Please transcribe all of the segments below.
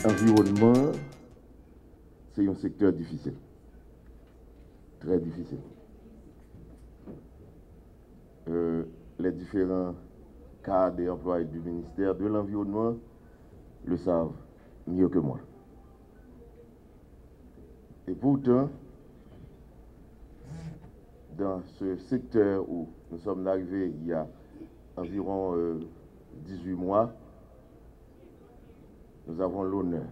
L'environnement, c'est un secteur difficile, très difficile. Les différents cadres et employés du ministère de l'Environnement le savent mieux que moi. Et pourtant, dans ce secteur où nous sommes arrivés il y a environ 18 mois, nous avons l'honneur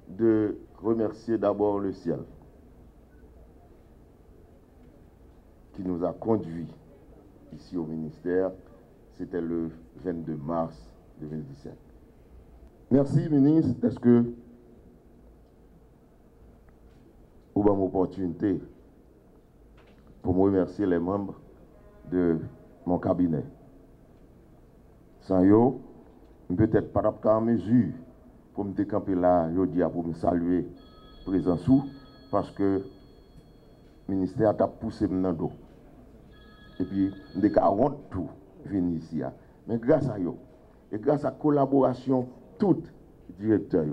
de remercier d'abord le ciel qui nous a conduits ici au ministère. C'était le 22 mars 2017. Merci, ministre, parce que vous avez l'opportunité pour me remercier les membres de mon cabinet. Sans eux, peut-être pas en mesure pour me décamper là, pour me saluer présent sous, parce que le ministère a poussé mon dos. Et puis, je suis honte tout venir ici. Mais grâce à eux, et grâce à la collaboration tout directeur,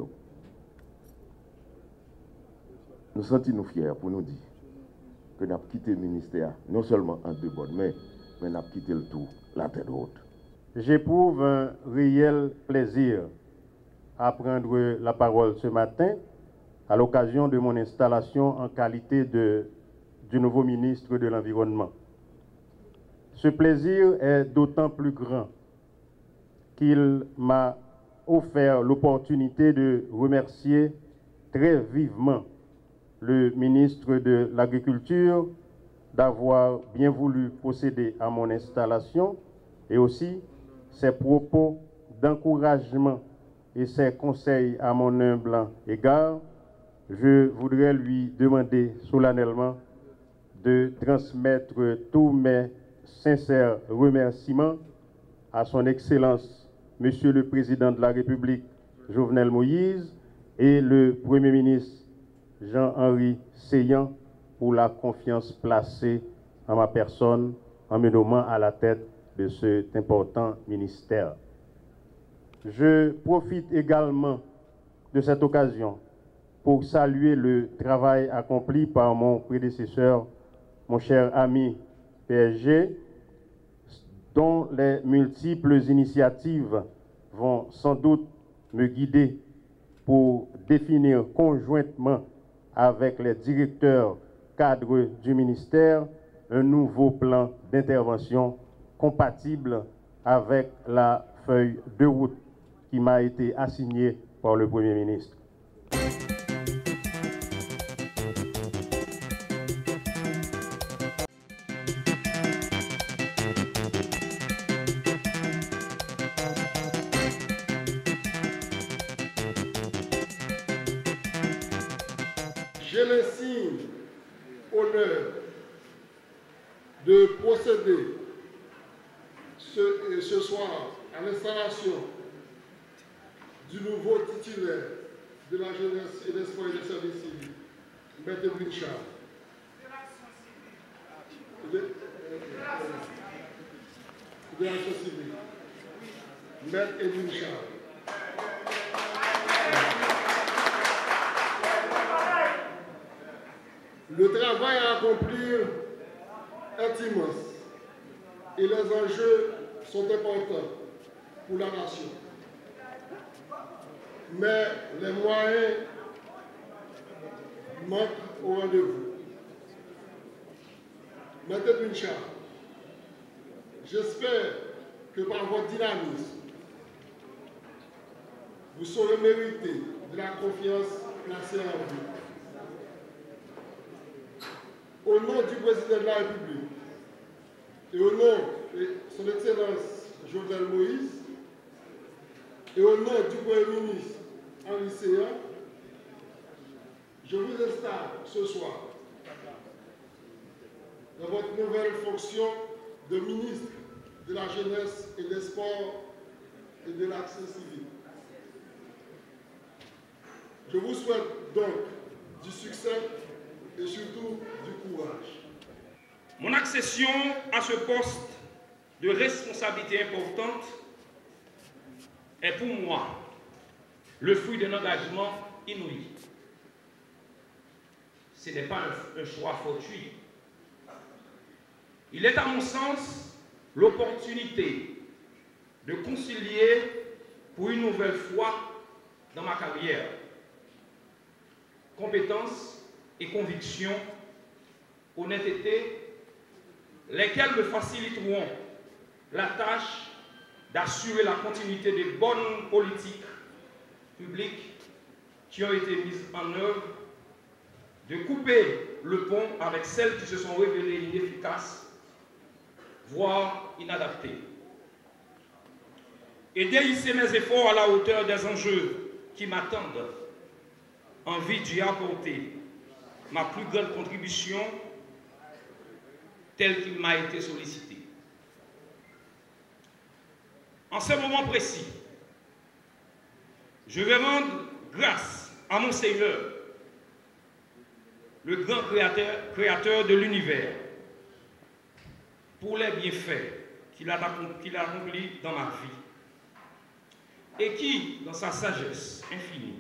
nous sentons fiers pour nous dire que nous avons quitté le ministère, non seulement en deux bonnes mains, mais nous avons quitté le tout, la tête haute. J'éprouve un réel plaisir à prendre la parole ce matin à l'occasion de mon installation en qualité du nouveau ministre de l'Environnement. Ce plaisir est d'autant plus grand qu'il m'a offert l'opportunité de remercier très vivement le ministre de l'Agriculture d'avoir bien voulu procéder à mon installation et aussi ses propos d'encouragement et ses conseils à mon humble égard. Je voudrais lui demander solennellement de transmettre tous mes sincères remerciements à son Excellence, Monsieur le Président de la République, Jovenel Moïse, et le Premier ministre, Jean-Henri Séyan, pour la confiance placée en ma personne en me nommant à la tête de cet important ministère. Je profite également de cette occasion pour saluer le travail accompli par mon prédécesseur, mon cher ami PSG, dont les multiples initiatives vont sans doute me guider pour définir conjointement avec les directeurs cadres du ministère un nouveau plan d'intervention compatible avec la feuille de route qui m'a été assignée par le Premier ministre. J'ai l'insigne honneur de procéder ce soir à l'installation du nouveau titulaire de la jeunesse et des sports et des services civiques, M. Edwin Charles. De l'action civile, M. Edwin Charles. Le travail à accomplir est immense et les enjeux sont importants pour la nation. Mais les moyens manquent au rendez-vous. M. Edwin Charles, j'espère que par votre dynamisme, vous saurez mériter de la confiance placée en vous. Au nom du président de la République et au nom de son Excellence Jovenel Moïse et au nom du Premier ministre Henri Séyan, je vous installe ce soir dans votre nouvelle fonction de ministre de la Jeunesse et des Sports et de l'Action civile. Je vous souhaite donc du succès et surtout du courage. Mon accession à ce poste de responsabilité importante est pour moi le fruit d'un engagement inouï. Ce n'est pas un choix fortuit. Il est à mon sens l'opportunité de concilier pour une nouvelle fois dans ma carrière compétences et convictions, honnêteté, lesquelles me faciliteront la tâche d'assurer la continuité des bonnes politiques publiques qui ont été mises en œuvre, de couper le pont avec celles qui se sont révélées inefficaces, voire inadaptées, et d'hisser mes efforts à la hauteur des enjeux qui m'attendent, en vue d'y apporter ma plus grande contribution telle qu'il m'a été sollicité. En ce moment précis, je vais rendre grâce à mon Seigneur, le grand créateur de l'univers, pour les bienfaits qu'il a accomplis dans ma vie et qui, dans sa sagesse infinie,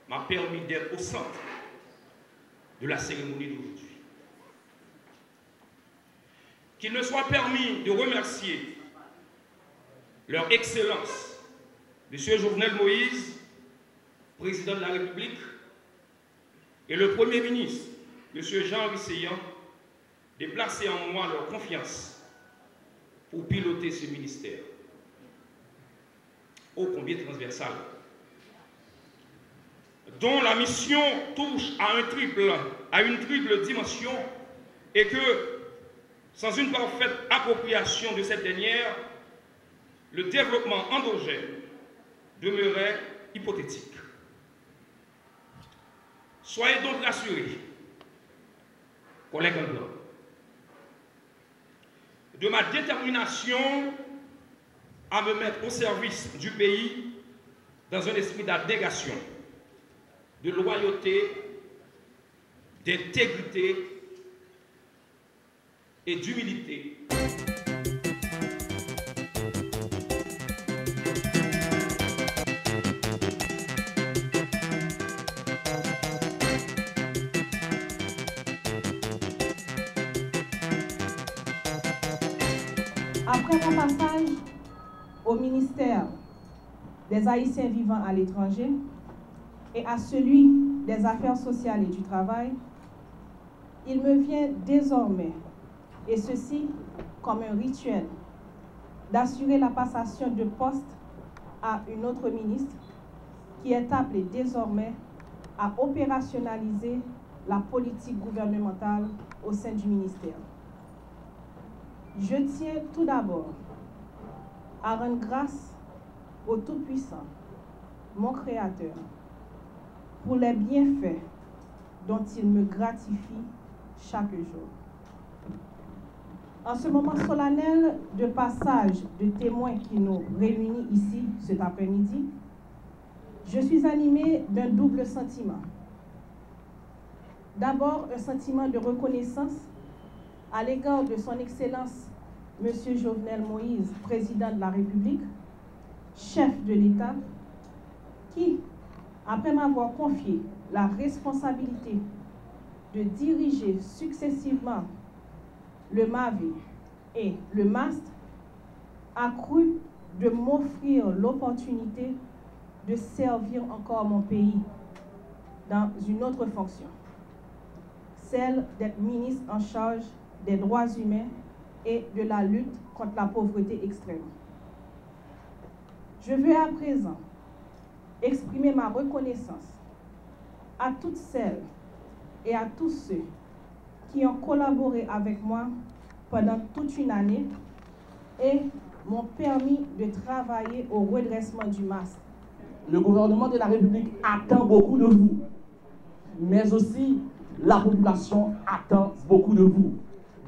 m'a permis d'être au centre de la cérémonie d'aujourd'hui. Qu'il me soit permis de remercier leur Excellence, M. Jovenel Moïse, président de la République, et le Premier ministre, M. Jean-Henri Séan, de placer en moi leur confiance pour piloter ce ministère, ô combien transversal, dont la mission touche à une triple dimension, et que, sans une parfaite appropriation de cette dernière, le développement endogène demeurait hypothétique. Soyez donc rassurés, collègues en blanc, de ma détermination à me mettre au service du pays dans un esprit d'abnégation, de loyauté, d'intégrité et d'humilité. Après mon passage au ministère des Haïtiens vivant à l'étranger et à celui des Affaires sociales et du travail, il me vient désormais, et ceci comme un rituel, d'assurer la passation de poste à une autre ministre qui est appelée désormais à opérationnaliser la politique gouvernementale au sein du ministère. Je tiens tout d'abord à rendre grâce au Tout-Puissant, mon Créateur, pour les bienfaits dont il me gratifie chaque jour. En ce moment solennel de passage de témoins qui nous réunit ici cet après-midi, je suis animée d'un double sentiment. D'abord, un sentiment de reconnaissance à l'égard de son Excellence, M. Jovenel Moïse, président de la République, chef de l'État, qui, après m'avoir confié la responsabilité de diriger successivement le MAVE et le MAST, a cru de m'offrir l'opportunité de servir encore mon pays dans une autre fonction, celle d'être ministre en charge des droits humains et de la lutte contre la pauvreté extrême. Je veux à présent exprimer ma reconnaissance à toutes celles et à tous ceux qui ont collaboré avec moi pendant toute une année et m'ont permis de travailler au redressement du MAST. Le gouvernement de la République attend beaucoup de vous, mais aussi la population attend beaucoup de vous.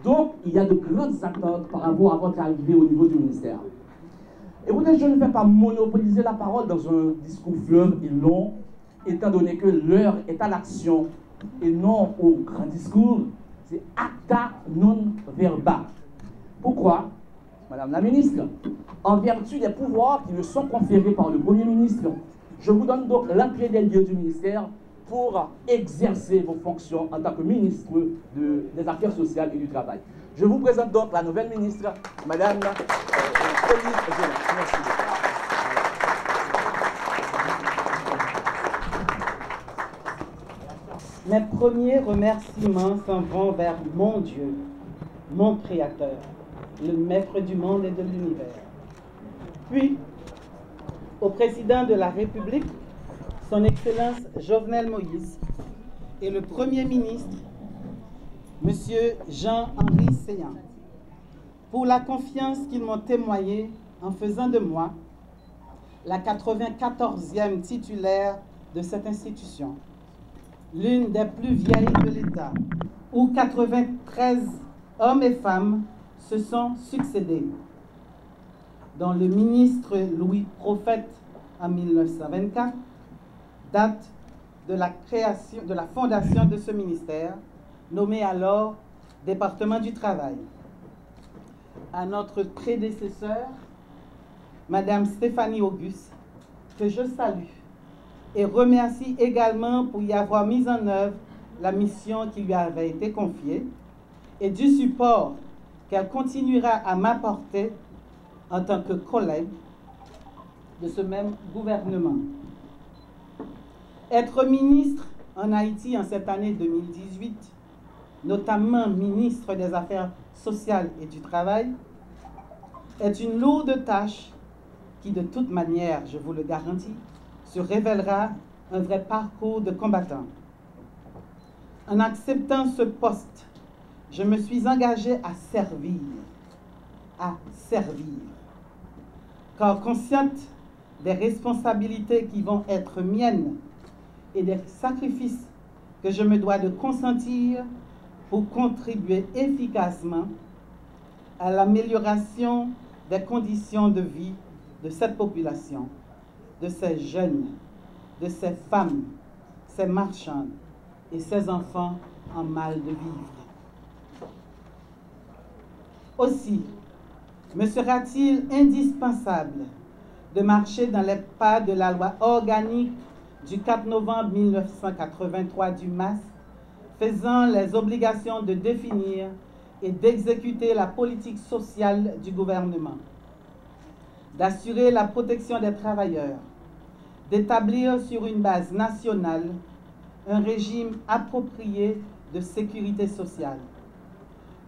Donc, il y a de grandes attentes par rapport à votre arrivée au niveau du ministère. Écoutez, je ne vais pas monopoliser la parole dans un discours fleuve et long, étant donné que l'heure est à l'action et non au grand discours. C'est acta non verba. Pourquoi, Madame la ministre? en vertu des pouvoirs qui me sont conférés par le Premier ministre. Je vous donne donc la clé des lieux du ministère pour exercer vos fonctions en tant que ministre des Affaires sociales et du Travail. Je vous présente donc la nouvelle ministre, Madame Pauline Génin. Merci. Mes premiers remerciements s'en vont vers mon Dieu, mon Créateur, le Maître du monde et de l'univers. Puis, au Président de la République, Son Excellence Jovenel Moïse, et le Premier ministre, M. Jean-Henri Séan, pour la confiance qu'ils m'ont témoignée en faisant de moi la 94e titulaire de cette institution, l'une des plus vieilles de l'État, où 93 hommes et femmes se sont succédés, dont le ministre Louis Prophète en 1924, date de la création, de la fondation de ce ministère, nommé alors département du travail. À notre prédécesseur, Madame Stéphanie Auguste, que je salue et remercie également pour y avoir mis en œuvre la mission qui lui avait été confiée et du support qu'elle continuera à m'apporter en tant que collègue de ce même gouvernement. Être ministre en Haïti en cette année 2018, notamment ministre des Affaires sociales et du Travail, est une lourde tâche qui, de toute manière, je vous le garantis, se révélera un vrai parcours de combattant. En acceptant ce poste, je me suis engagée à servir, car consciente des responsabilités qui vont être miennes et des sacrifices que je me dois de consentir pour contribuer efficacement à l'amélioration des conditions de vie de cette population, de ces jeunes, de ces femmes, ces marchandes et ces enfants en mal de vivre. Aussi, me sera-t-il indispensable de marcher dans les pas de la loi organique du 4 novembre 1983 du MAS, faisant les obligations de définir et d'exécuter la politique sociale du gouvernement, d'assurer la protection des travailleurs, d'établir sur une base nationale un régime approprié de sécurité sociale,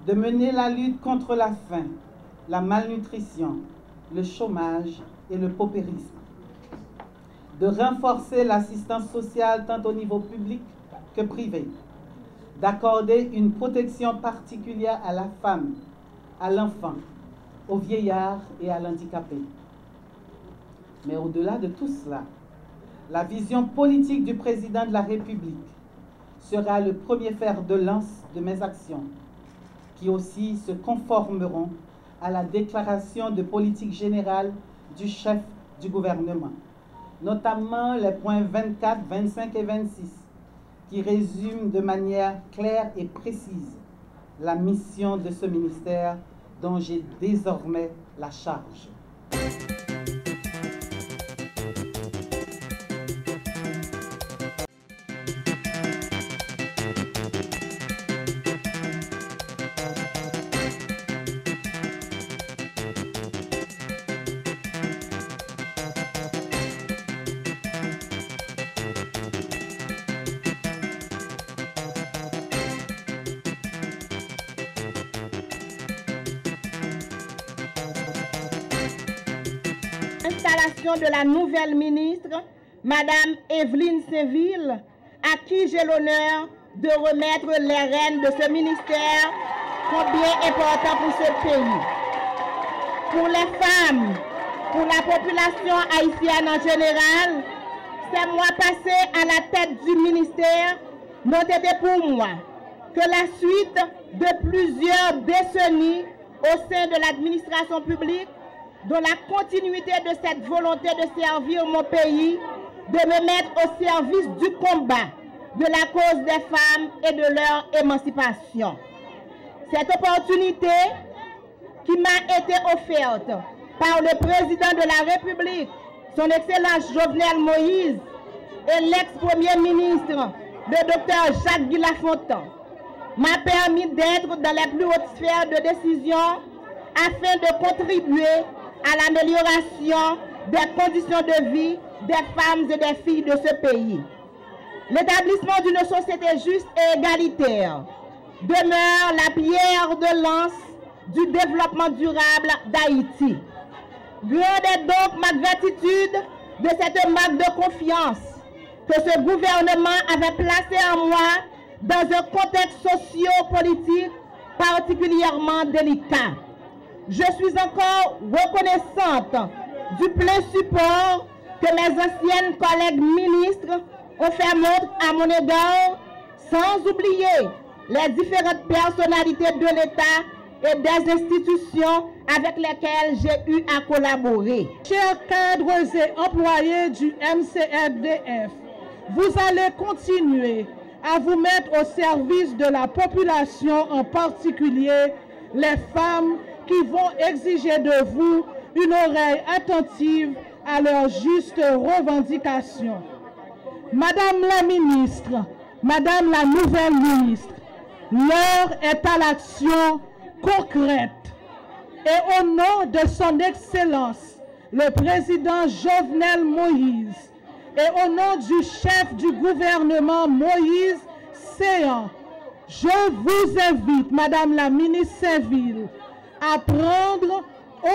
de mener la lutte contre la faim, la malnutrition, le chômage et le paupérisme, de renforcer l'assistance sociale tant au niveau public que privé, d'accorder une protection particulière à la femme, à l'enfant, aux vieillards et à l'handicapé. Mais au-delà de tout cela, la vision politique du président de la République sera le premier fer de lance de mes actions, qui aussi se conformeront à la déclaration de politique générale du chef du gouvernement, notamment les points 24, 25 et 26, qui résument de manière claire et précise la mission de ce ministère dont j'ai désormais la charge. De la nouvelle ministre, Madame Evelyne Saint-Ville, à qui j'ai l'honneur de remettre les rênes de ce ministère, combien important pour ce pays. Pour les femmes, pour la population haïtienne en général, ces mois passés à la tête du ministère n'ont été pour moi que la suite de plusieurs décennies au sein de l'administration publique, de la continuité de cette volonté de servir mon pays, de me mettre au service du combat de la cause des femmes et de leur émancipation. Cette opportunité qui m'a été offerte par le président de la République, son Excellence Jovenel Moïse, et l'ex-premier ministre, le docteur Jacques Guy Lafontaine, m'a permis d'être dans les plus hautes sphères de décision afin de contribuer à l'amélioration des conditions de vie des femmes et des filles de ce pays. L'établissement d'une société juste et égalitaire demeure la pierre de lance du développement durable d'Haïti. Grande est donc ma gratitude de cette marque de confiance que ce gouvernement avait placée en moi dans un contexte socio-politique particulièrement délicat. Je suis encore reconnaissante du plein support que mes anciennes collègues ministres ont fait montre à mon égard, sans oublier les différentes personnalités de l'État et des institutions avec lesquelles j'ai eu à collaborer. Chers cadres et employés du MCFDF, vous allez continuer à vous mettre au service de la population, en particulier les femmes qui vont exiger de vous une oreille attentive à leurs justes revendications. Madame la ministre, Madame la nouvelle ministre, l'heure est à l'action concrète. Et au nom de son Excellence, le président Jovenel Moïse, et au nom du chef du gouvernement Moïse Séan, je vous invite, Madame la ministre Saint-Ville, à prendre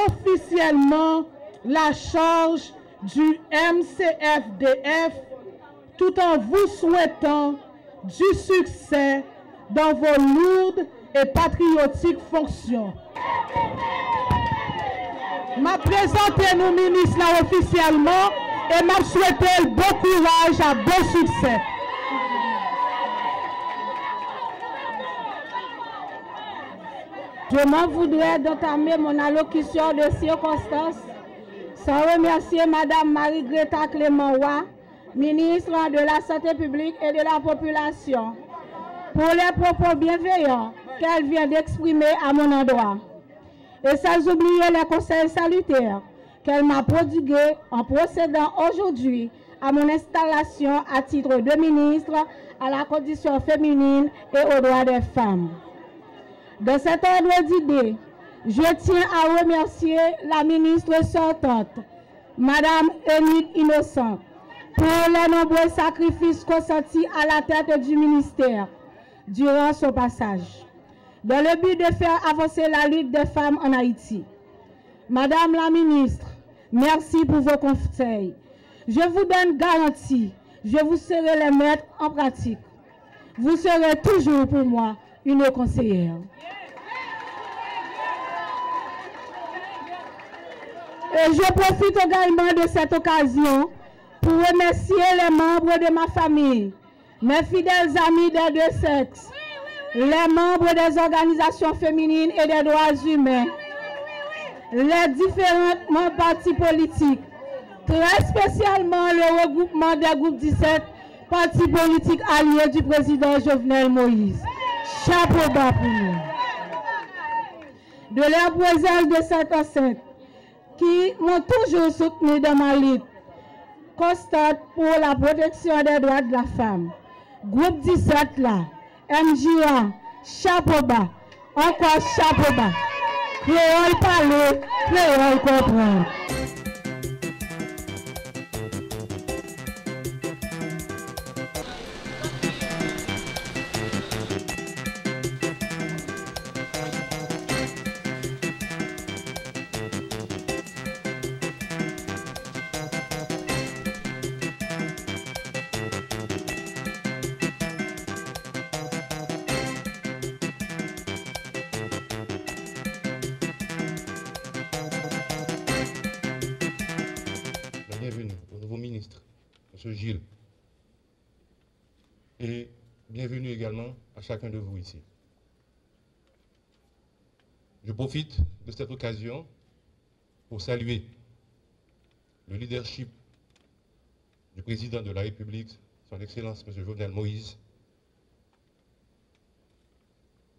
officiellement la charge du MCFDF tout en vous souhaitant du succès dans vos lourdes et patriotiques fonctions. M'a présenté nous ministre là officiellement et m'a souhaité bon courage à bon succès. Je m'en voudrais d'entamer mon allocution de circonstance sans remercier Madame Marie-Greta Clément-Roy, ministre de la Santé publique et de la Population, pour les propos bienveillants qu'elle vient d'exprimer à mon endroit. Et sans oublier les conseils salutaires qu'elle m'a prodigués en procédant aujourd'hui à mon installation à titre de ministre à la condition féminine et aux droits des femmes. Dans cet ordre d'idées, je tiens à remercier la ministre sortante, Madame Enid Innocent, pour les nombreux sacrifices consentis à la tête du ministère durant son passage, dans le but de faire avancer la lutte des femmes en Haïti. Madame la ministre, merci pour vos conseils. Je vous donne garantie, je vous serai les mettre en pratique. Vous serez toujours pour moi une conseillère. Et je profite également de cette occasion pour remercier les membres de ma famille, mes fidèles amis des deux sexes, les membres des organisations féminines et des droits humains, les différents partis politiques, très spécialement le regroupement des groupes 17 partis politiques alliés du président Jovenel Moïse. Chapeau bas pour nous. De leur présence de cette enceinte, qui m'ont toujours soutenu dans ma lutte constante pour la protection des droits de la femme. Groupe 17 là, MJA, chapeau bas, encore chapeau bas. Créole parler, créole comprendre. Bienvenue au nouveau ministre, M. Gilles. Et bienvenue également à chacun de vous ici. Je profite de cette occasion pour saluer le leadership du président de la République, son Excellence M. Jovenel Moïse,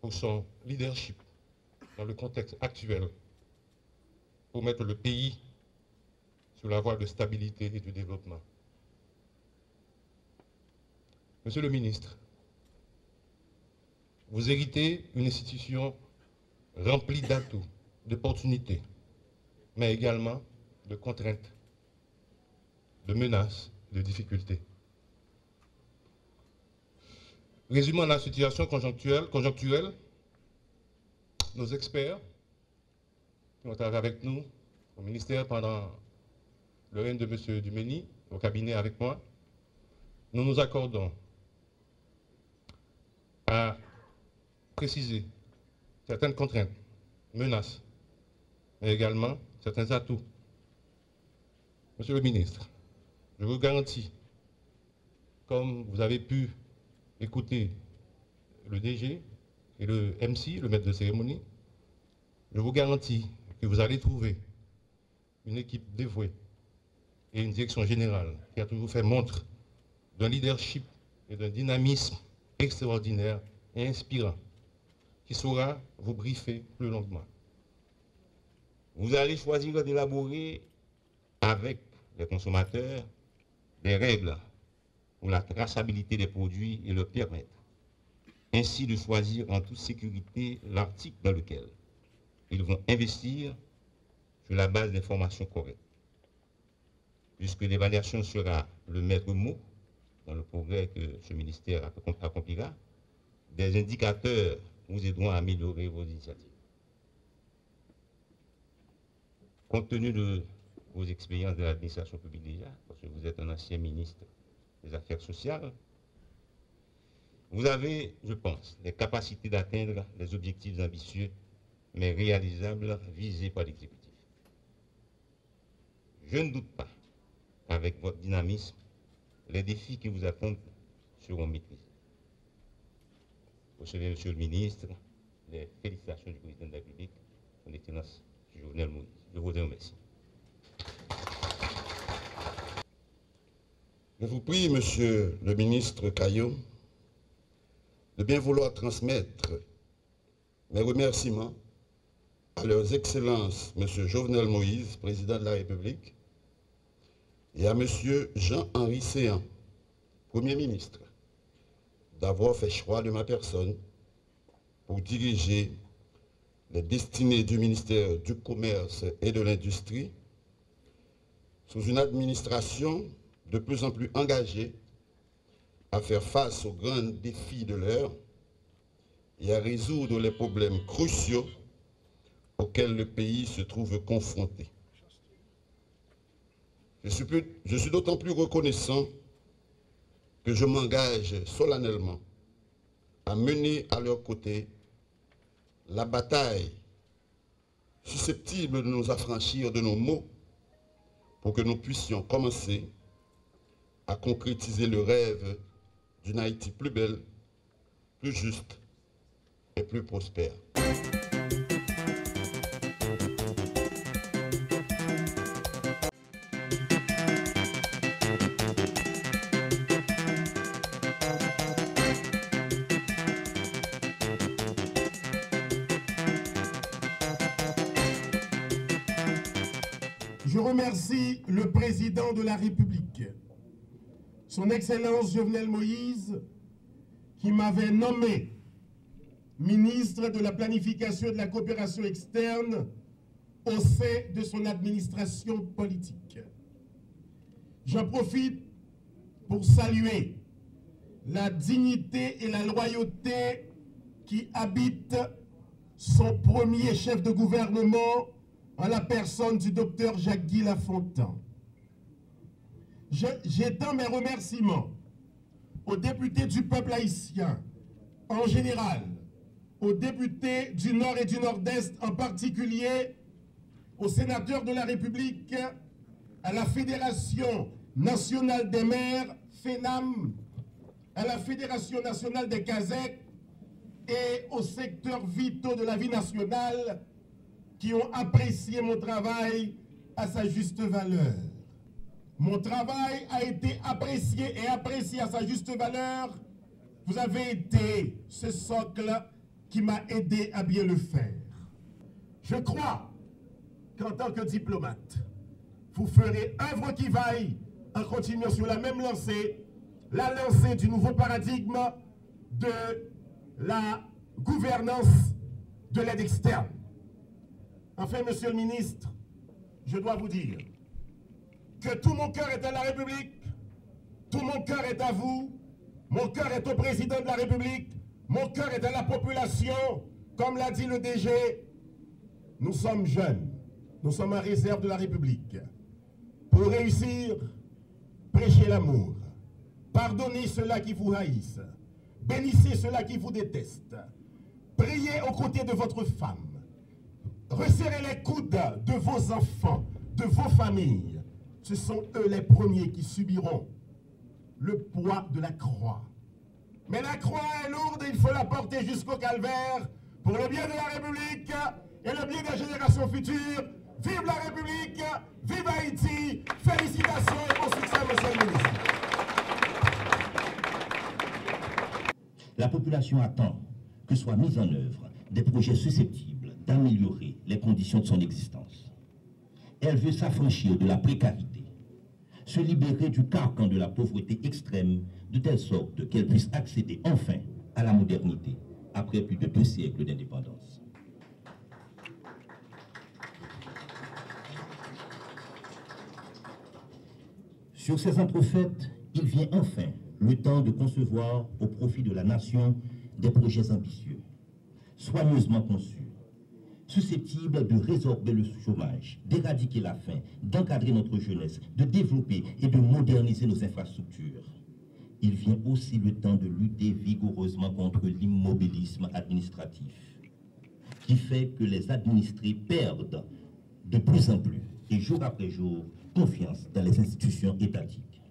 pour son leadership dans le contexte actuel pour mettre le pays sur la voie de stabilité et de développement. Monsieur le ministre, vous héritez une institution remplie d'atouts, d'opportunités, mais également de contraintes, de menaces, de difficultés. Résumant la situation conjoncturelle, nos experts qui ont travaillé avec nous au ministère pendant le règne de M. Dumeni, au cabinet avec moi, nous nous accordons à préciser certaines contraintes, menaces, mais également certains atouts. Monsieur le ministre, je vous garantis, comme vous avez pu écouter le DG et le MC, le maître de cérémonie, je vous garantis que vous allez trouver une équipe dévouée et une direction générale qui a toujours fait montre d'un leadership et d'un dynamisme extraordinaire et inspirant, qui saura vous briefer plus longuement. Vous allez choisir d'élaborer avec les consommateurs des règles pour la traçabilité des produits et leur permettre ainsi de choisir en toute sécurité l'article dans lequel ils vont investir sur la base d'informations correctes. Puisque l'évaluation sera le maître mot dans le progrès que ce ministère accomplira, des indicateurs vous aideront à améliorer vos initiatives. Compte tenu de vos expériences de l'administration publique déjà, parce que vous êtes un ancien ministre des Affaires sociales, vous avez, je pense, les capacités d'atteindre les objectifs ambitieux, mais réalisables, visés par l'exécutif. Je ne doute pas qu'avec votre dynamisme, les défis qui vous attendent seront maîtrisés. Vous savez, Monsieur le ministre, les félicitations du président de la République, son Excellence Jovenel Moïse. Je vous remercie. Je vous prie, Monsieur le ministre Caillot, de bien vouloir transmettre mes remerciements à leurs excellences, Monsieur Jovenel Moïse, président de la République, et à Monsieur Jean-Henri Séan, Premier ministre, d'avoir fait choix de ma personne pour diriger les destinées du ministère du Commerce et de l'Industrie sous une administration de plus en plus engagée à faire face aux grands défis de l'heure et à résoudre les problèmes cruciaux auxquels le pays se trouve confronté. Je suis d'autant plus reconnaissant que je m'engage solennellement à mener à leur côté la bataille susceptible de nous affranchir de nos maux pour que nous puissions commencer à concrétiser le rêve d'une Haïti plus belle, plus juste et plus prospère. Je remercie le président de la République, son Excellence Jovenel Moïse, qui m'avait nommé ministre de la Planification et de la Coopération externe au sein de son administration politique. J'en profite pour saluer la dignité et la loyauté qui habitent son premier chef de gouvernement en la personne du docteur Jacques-Guy Lafontaine. J'étends mes remerciements aux députés du peuple haïtien en général, aux députés du Nord et du Nord-Est en particulier, aux sénateurs de la République, à la Fédération nationale des maires, FENAM, à la Fédération nationale des CASEC et aux secteurs vitaux de la vie nationale qui ont apprécié mon travail à sa juste valeur. Mon travail a été apprécié et apprécié à sa juste valeur. Vous avez été ce socle qui m'a aidé à bien le faire. Je crois qu'en tant que diplomate, vous ferez œuvre qui vaille en continuant sur la même lancée, la lancée du nouveau paradigme de la gouvernance de l'aide externe. Enfin, monsieur le ministre, je dois vous dire que tout mon cœur est à la République, tout mon cœur est à vous, mon cœur est au président de la République, mon cœur est à la population. Comme l'a dit le DG, nous sommes jeunes, nous sommes en réserve de la République. Pour réussir, prêchez l'amour, pardonnez ceux-là qui vous haïssent, bénissez ceux-là qui vous détestent, priez aux côtés de votre femme, resserrez les coudes de vos enfants, de vos familles. Ce sont eux les premiers qui subiront le poids de la croix. Mais la croix est lourde et il faut la porter jusqu'au calvaire pour le bien de la République et le bien des générations futures. Vive la République, vive Haïti, félicitations et bon succès, monsieur le ministre. La population attend que soient mis en œuvre des projets susceptibles d'améliorer les conditions de son existence. Elle veut s'affranchir de la précarité, se libérer du carcan de la pauvreté extrême, de telle sorte qu'elle puisse accéder enfin à la modernité après plus de 2 siècles d'indépendance. Sur ces entrefaites, il vient enfin le temps de concevoir au profit de la nation des projets ambitieux, soigneusement conçus, susceptibles de résorber le chômage, d'éradiquer la faim, d'encadrer notre jeunesse, de développer et de moderniser nos infrastructures. Il vient aussi le temps de lutter vigoureusement contre l'immobilisme administratif, qui fait que les administrés perdent de plus en plus, et jour après jour, confiance dans les institutions étatiques.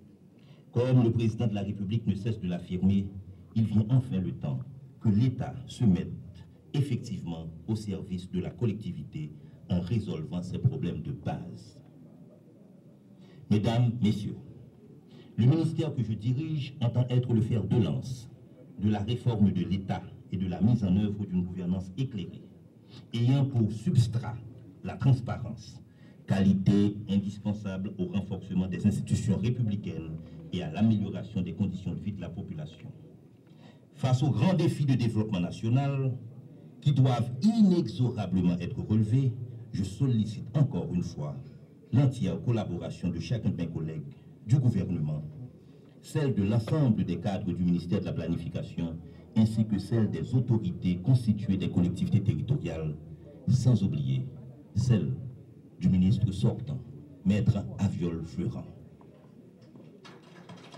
Comme le président de la République ne cesse de l'affirmer, il vient enfin le temps que l'État se mette effectivement au service de la collectivité en résolvant ses problèmes de base. Mesdames, Messieurs, le ministère que je dirige entend être le fer de lance de la réforme de l'État et de la mise en œuvre d'une gouvernance éclairée, ayant pour substrat la transparence, qualité indispensable au renforcement des institutions républicaines et à l'amélioration des conditions de vie de la population. Face aux grands défis de développement national qui doivent inexorablement être relevés, je sollicite encore une fois l'entière collaboration de chacun de mes collègues du gouvernement, celle de l'ensemble des cadres du ministère de la Planification, ainsi que celle des autorités constituées des collectivités territoriales, sans oublier celle du ministre sortant, Maître Aviol-Fleuran.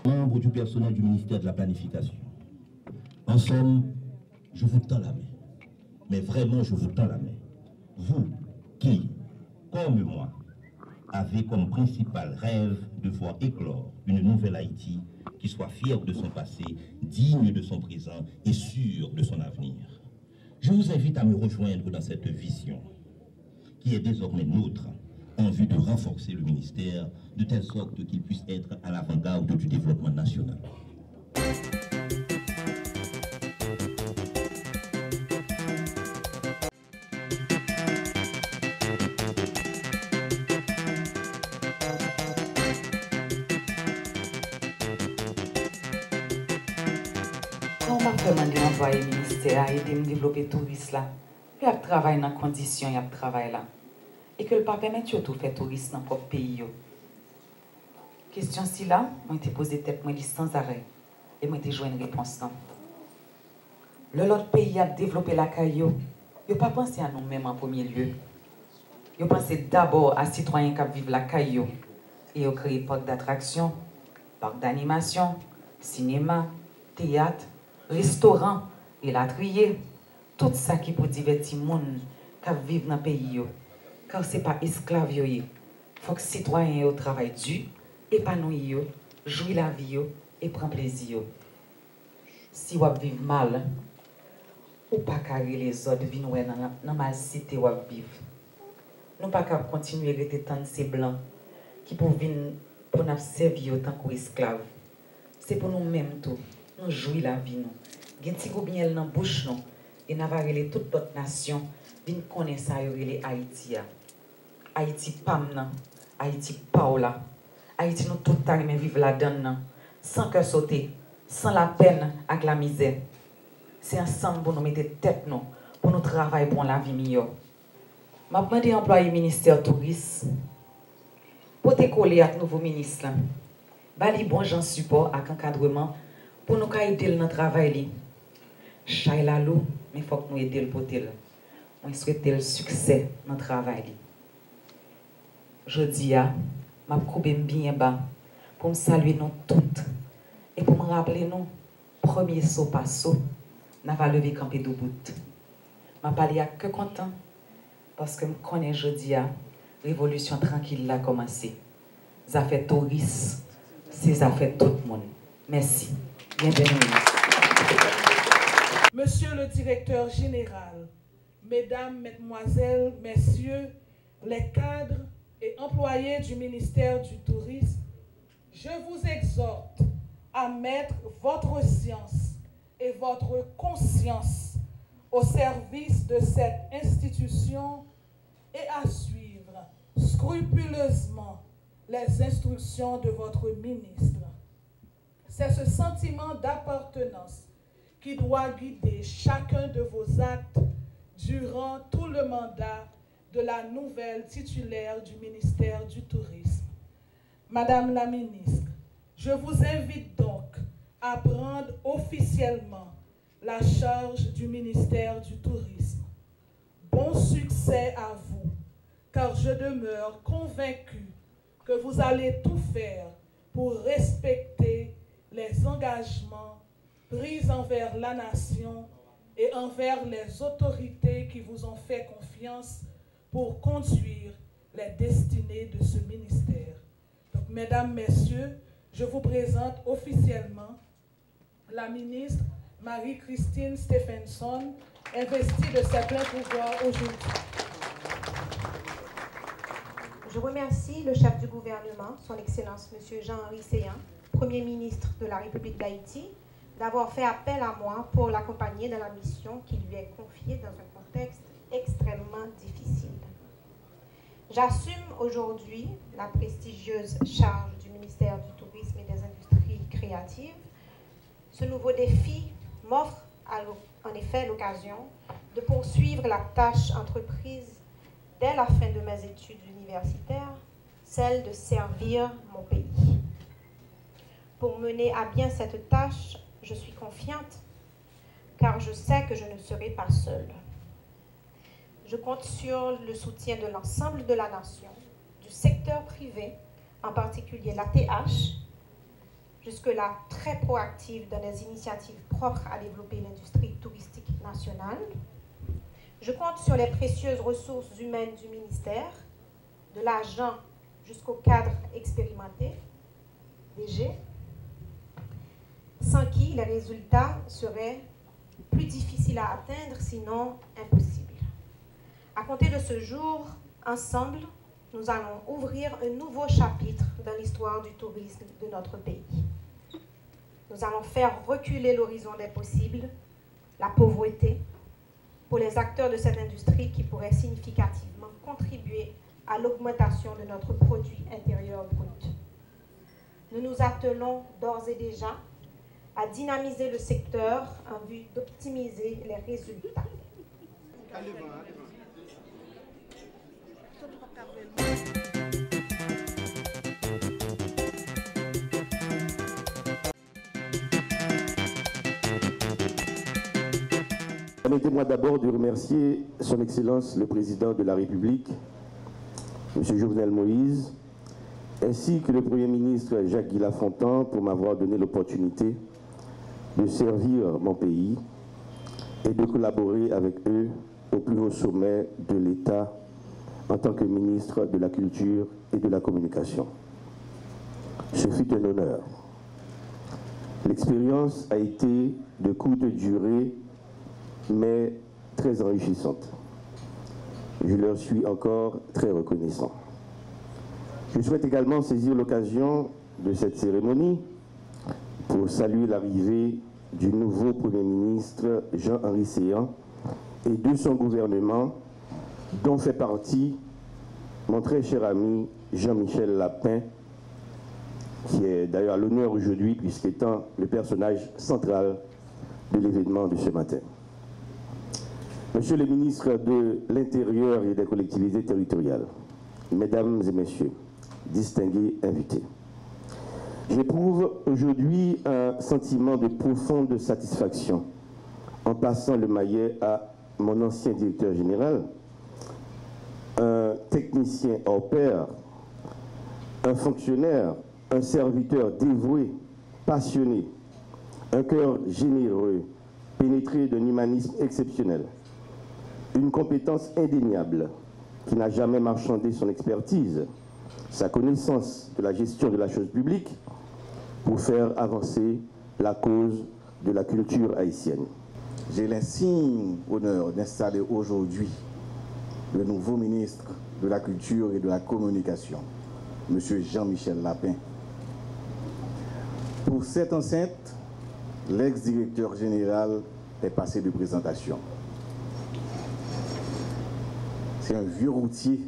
Membre du personnel du ministère de la Planification, en somme, je vous tends la main. Mais vraiment, je vous tends la main. Vous qui, comme moi, avez comme principal rêve de voir éclore une nouvelle Haïti qui soit fière de son passé, digne de son présent et sûre de son avenir. Je vous invite à me rejoindre dans cette vision qui est désormais nôtre en vue de renforcer le ministère de telle sorte qu'il puisse être à l'avant-garde du développement national. Demandé envoyer ministère à aider à développer le tourisme là. Puis il travaille dans les conditions, il travaille là. Et que le pas permettre de tout faire tourisme dans le propre pays. Question si là, moi été posé tête moi sans arrêt et moi été joué une réponse là. L'autre pays a développé la caillou. Il pas pensé à nous-mêmes en premier lieu. Il pensé d'abord à citoyens qui vivent la caillou et ils créé parc d'attractions, parc d'animation, cinéma, théâtre, restaurant et latrier, tout ça qui pour divertir les gens qui vivent dans le pays. Car ce n'est pas esclave. Il faut que les citoyens travaillent dur, épanouissent, jouissent la vie et prennent plaisir. Si vous vivez mal, ou pas carrer les autres vivent dans la mal cité où vous vivez. Nous ne pouvons pas continuer à être tant ces blancs qui peuvent venir pour nous servir en tant qu'esclaves. C'est pour nous-mêmes tout. Nous jouons la vie, nous. Nous avons des gens dans la bouche, nous. Et nous avons toute notre nation, nous connaissons ça, Haïti. Haïti pam nan, Haïti pa ou la. Haïti nous tout ta mais vivre la donne nan, sans cœur sauter, sans la peine avec la misère. C'est ensemble pour nous mettre tête nous, pour nous travailler pour la vie meilleure. M'a demandé employé ministère tourisme pour te coller avec nouveau ministre là. Bali bon gens support avec encadrement pour nous aider dans travail li. Chayla lou, mais faut que nous aider le potel. On souhaite le succès dans travail li. Jodi a m'a coupé bien bas pour me saluer nous toutes et pour me rappeler nous premier saut par saut n'a pas levé camper de bout. M'a parlé à que content parce que me connais jodi a révolution tranquille a commencé. Ça fait touristes, c'est ça fait tout le monde. Merci. Bienvenue. Monsieur le directeur général, mesdames, mesdemoiselles, messieurs, les cadres et employés du ministère du Tourisme, je vous exhorte à mettre votre science et votre conscience au service de cette institution et à suivre scrupuleusement les instructions de votre ministre. C'est ce sentiment d'appartenance qui doit guider chacun de vos actes durant tout le mandat de la nouvelle titulaire du ministère du Tourisme. Madame la ministre, je vous invite donc à prendre officiellement la charge du ministère du Tourisme. Bon succès à vous, car je demeure convaincue que vous allez tout faire pour respecter les engagements pris envers la nation et envers les autorités qui vous ont fait confiance pour conduire les destinées de ce ministère. Donc, mesdames, messieurs, je vous présente officiellement la ministre Marie-Christine Stephenson, investie de ses pleins pouvoirs aujourd'hui. Je remercie le chef du gouvernement, son Excellence M. Jean-Henri Séan, Premier ministre de la République d'Haïti, d'avoir fait appel à moi pour l'accompagner dans la mission qui lui est confiée dans un contexte extrêmement difficile. J'assume aujourd'hui la prestigieuse charge du ministère du Tourisme et des Industries créatives. Ce nouveau défi m'offre en effet l'occasion de poursuivre la tâche entreprise dès la fin de mes études universitaires, celle de servir mon pays. Pour mener à bien cette tâche, je suis confiante, car je sais que je ne serai pas seule. Je compte sur le soutien de l'ensemble de la nation, du secteur privé, en particulier l'ATH, jusque-là très proactive dans les initiatives propres à développer l'industrie touristique nationale. Je compte sur les précieuses ressources humaines du ministère, de l'agent jusqu'au cadre expérimenté, DG, sans qui les résultats seraient plus difficiles à atteindre, sinon impossibles. À compter de ce jour, ensemble, nous allons ouvrir un nouveau chapitre dans l'histoire du tourisme de notre pays. Nous allons faire reculer l'horizon des possibles, la pauvreté, pour les acteurs de cette industrie qui pourraient significativement contribuer à l'augmentation de notre produit intérieur brut. Nous nous attelons d'ores et déjà à dynamiser le secteur en vue d'optimiser les résultats. Permettez-moi d'abord de remercier Son Excellence le Président de la République, M. Jovenel Moïse, ainsi que le Premier ministre Jacques-Guy Lafontan pour m'avoir donné l'opportunité de servir mon pays et de collaborer avec eux au plus haut sommet de l'État en tant que ministre de la Culture et de la Communication. Ce fut un honneur. L'expérience a été de courte durée, mais très enrichissante. Je leur suis encore très reconnaissant. Je souhaite également saisir l'occasion de cette cérémonie pour saluer l'arrivée du nouveau Premier ministre Jean-Henri Séan et de son gouvernement, dont fait partie mon très cher ami Jean-Michel Lapin, qui est d'ailleurs à l'honneur aujourd'hui puisqu'étant le personnage central de l'événement de ce matin. Monsieur le ministre de l'Intérieur et des collectivités territoriales, mesdames et messieurs, distingués invités, j'éprouve aujourd'hui un sentiment de profonde satisfaction en passant le maillet à mon ancien directeur général, un technicien hors pair, un fonctionnaire, un serviteur dévoué, passionné, un cœur généreux, pénétré d'un humanisme exceptionnel, une compétence indéniable qui n'a jamais marchandé son expertise, sa connaissance de la gestion de la chose publique pour faire avancer la cause de la culture haïtienne. J'ai l'insigne honneur d'installer aujourd'hui le nouveau ministre de la Culture et de la Communication, M. Jean-Michel Lapin. Pour cette enceinte, l'ex-directeur général est passé de présentation. C'est un vieux routier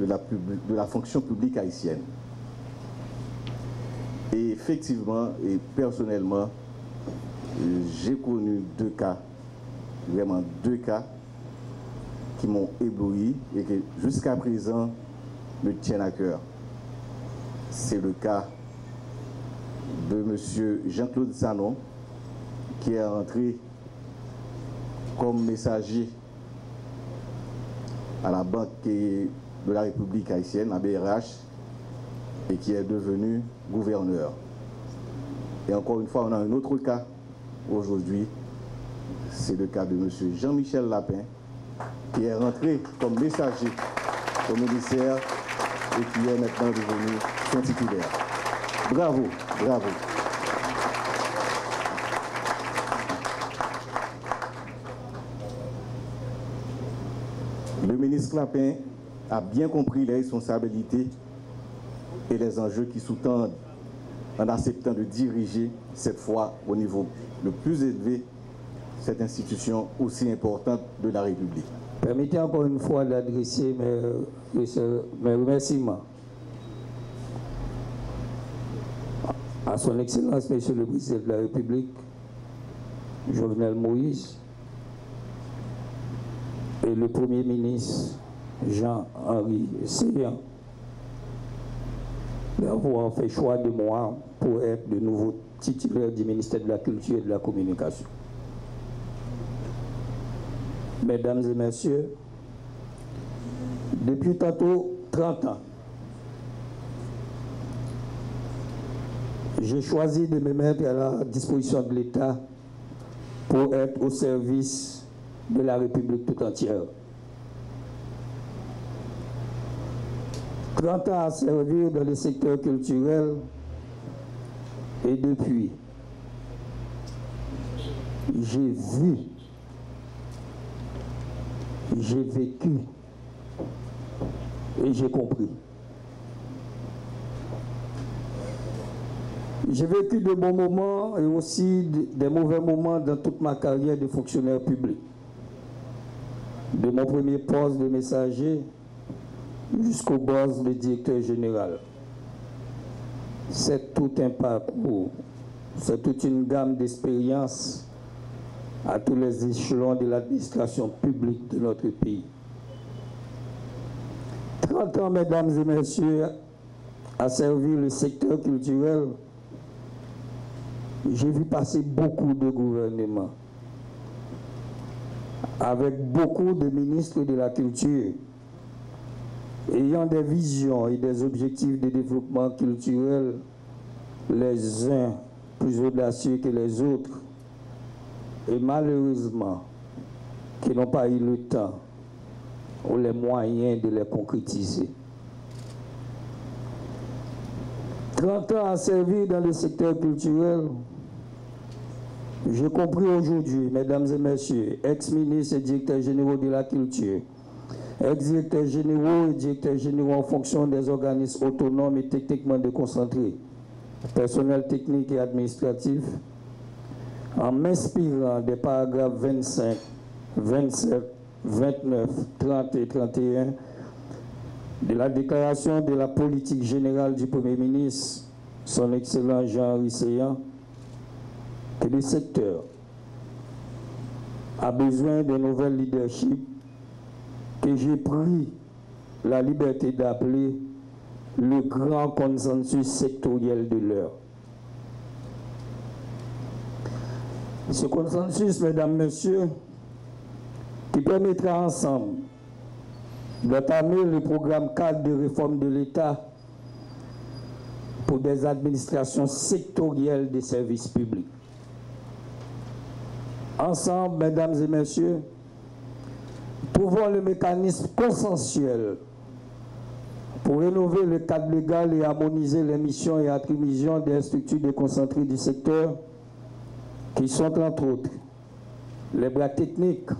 de la fonction publique haïtienne. Et effectivement, et personnellement, j'ai connu deux cas, vraiment deux cas, qui m'ont ébloui et qui jusqu'à présent me tiennent à cœur. C'est le cas de M. Jean-Claude Sanon, qui est rentré comme messager à la Banque de la République haïtienne, à BRH, et qui est devenu gouverneur. Et encore une fois, on a un autre cas aujourd'hui, c'est le cas de M. Jean-Michel Lapin, qui est rentré comme messager au ministère et qui est maintenant devenu son titulaire. Bravo, bravo. Le ministre Lapin a bien compris les responsabilités et les enjeux qui sous-tendent en acceptant de diriger cette fois au niveau le plus élevé cette institution aussi importante de la République. Permettez encore une fois d'adresser mes remerciements à son Excellence, Monsieur le Président de la République, Jovenel Moïse, et le Premier ministre, Jean-Henri Séan, d'avoir fait choix de moi pour être de nouveau titulaire du ministère de la Culture et de la Communication. Mesdames et messieurs, depuis tantôt 30 ans, j'ai choisi de me mettre à la disposition de l'État pour être au service de la République tout entière. 30 ans à servir dans le secteur culturel et depuis, j'ai vu, j'ai vécu et j'ai compris. J'ai vécu de bons moments et aussi des mauvais moments dans toute ma carrière de fonctionnaire public. De mon premier poste de messager jusqu'au poste de directeur général. C'est tout un parcours, c'est toute une gamme d'expériences à tous les échelons de l'administration publique de notre pays. 30 ans, mesdames et messieurs, à servir le secteur culturel, j'ai vu passer beaucoup de gouvernements, avec beaucoup de ministres de la culture, ayant des visions et des objectifs de développement culturel, les uns plus audacieux que les autres, et malheureusement, qui n'ont pas eu le temps ou les moyens de les concrétiser. 30 ans à servir dans le secteur culturel, j'ai compris aujourd'hui, mesdames et messieurs, ex-ministres et directeurs généraux de la culture, ex-directeurs généraux et directeurs généraux en fonction des organismes autonomes et techniquement déconcentrés, personnel technique et administratif, en m'inspirant des paragraphes 25, 27, 29, 30 et 31 de la déclaration de la politique générale du Premier ministre, son Excellent Jean-Henri Séan, que le secteur a besoin de nouvelles leaderships que j'ai pris la liberté d'appeler le grand consensus sectoriel de l'heure. Ce consensus, mesdames, messieurs, qui permettra ensemble d'entamer le programme cadre de réforme de l'État pour des administrations sectorielles des services publics. Ensemble, mesdames et messieurs, trouvons le mécanisme consensuel pour rénover le cadre légal et harmoniser les missions et attributions des structures déconcentrées du secteur qui sont entre autres les bras techniques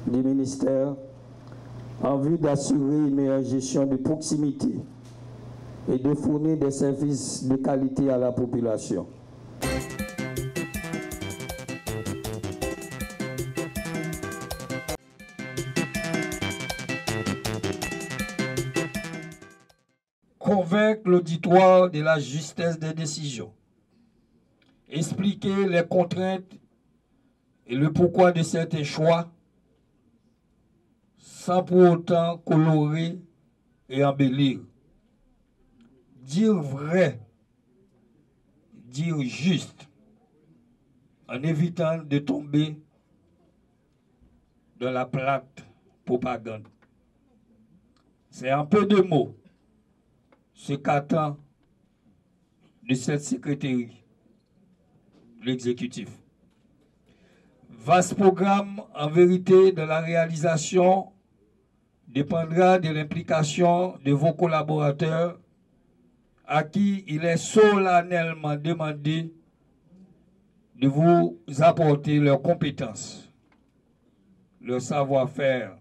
du ministère en vue d'assurer une meilleure gestion de proximité et de fournir des services de qualité à la population. Convaincre l'auditoire de la justesse des décisions, expliquer les contraintes et le pourquoi de certains choix, sans pour autant colorer et embellir. Dire vrai, dire juste, en évitant de tomber dans la plate propagande. C'est en peu de mots ce qu'attend de cette secrétaire, l'exécutif. Vaste programme, en vérité, de la réalisation dépendra de l'implication de vos collaborateurs à qui il est solennellement demandé de vous apporter leurs compétences, leur savoir-faire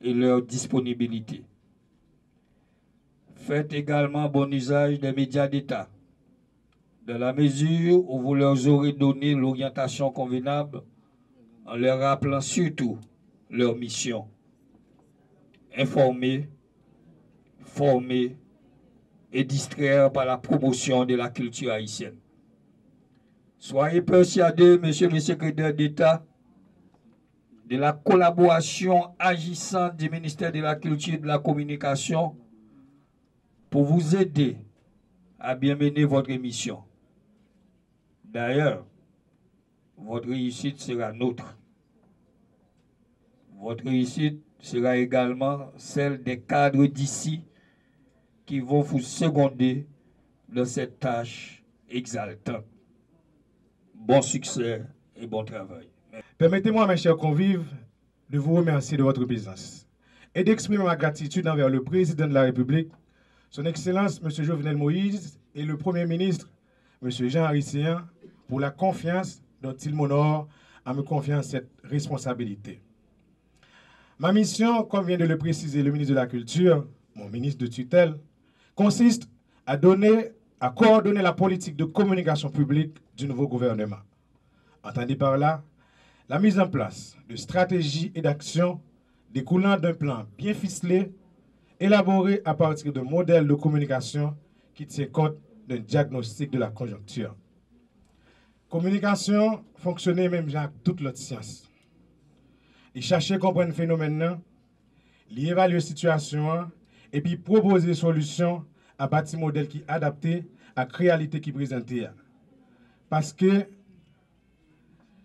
et leur disponibilité. Faites également bon usage des médias d'État, dans la mesure où vous leur aurez donné l'orientation convenable en leur rappelant surtout leur mission. Informer, former et distraire par la promotion de la culture haïtienne. Soyez persuadés, monsieur le secrétaire d'État, de la collaboration agissante du ministère de la Culture et de la Communication pour vous aider à bien mener votre mission. D'ailleurs, votre réussite sera nôtre. Votre réussite sera également celle des cadres d'ici qui vont vous seconder dans cette tâche exaltante. Bon succès et bon travail. Permettez-moi, mes chers convives, de vous remercier de votre présence et d'exprimer ma gratitude envers le président de la République, son Excellence M. Jovenel Moïse, et le Premier ministre, M. Jean-Henri Séan, pour la confiance dont il m'honore en me confiant cette responsabilité. Ma mission, comme vient de le préciser le ministre de la Culture, mon ministre de tutelle, consiste à coordonner la politique de communication publique du nouveau gouvernement. Entendez par là la mise en place de stratégies et d'actions découlant d'un plan bien ficelé, élaboré à partir de modèles de communication qui tient compte d'un diagnostic de la conjoncture. Communication, fonctionner même genre toute l'autre science. Et chercher à comprendre le phénomène, évaluer la situation et puis proposer des solutions à partir de modèles qui sont adaptés à la réalité qui est présentée. Parce que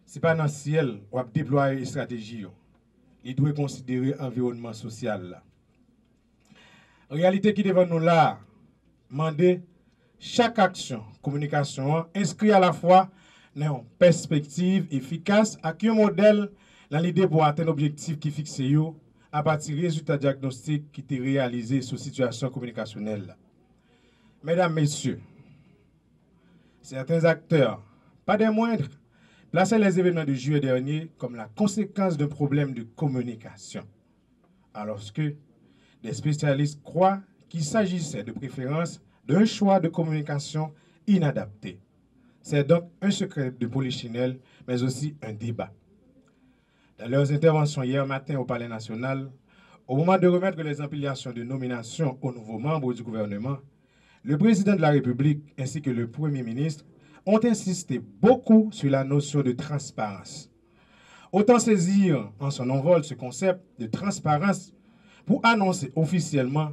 ce n'est pas dans le ciel où on déploie une stratégie. Il doit considérer l'environnement social. La réalité qui est devant nous là, demander chaque action, communication, inscrit à la fois dans une perspective efficace avec un modèle dans l'idée pour atteindre l'objectif qui fixe à partir des résultats diagnostiques qui étaient réalisés sur la situation communicationnelle. Mesdames, Messieurs, certains acteurs, pas des moindres, plaçaient les événements de juillet dernier comme la conséquence d'un problème de communication, alors que des spécialistes croient qu'il s'agissait de préférence d'un choix de communication inadapté. C'est donc un secret de polichinelle, mais aussi un débat. Dans leurs interventions hier matin au Palais national, Au moment de remettre les ampliations de nomination aux nouveaux membres du gouvernement, le président de la République ainsi que le Premier ministre ont insisté beaucoup sur la notion de transparence. Autant saisir en son envol ce concept de transparence pour annoncer officiellement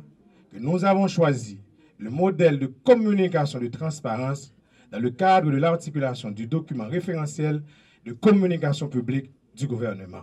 que nous avons choisi le modèle de communication de transparence dans le cadre de l'articulation du document référentiel de communication publique du gouvernement.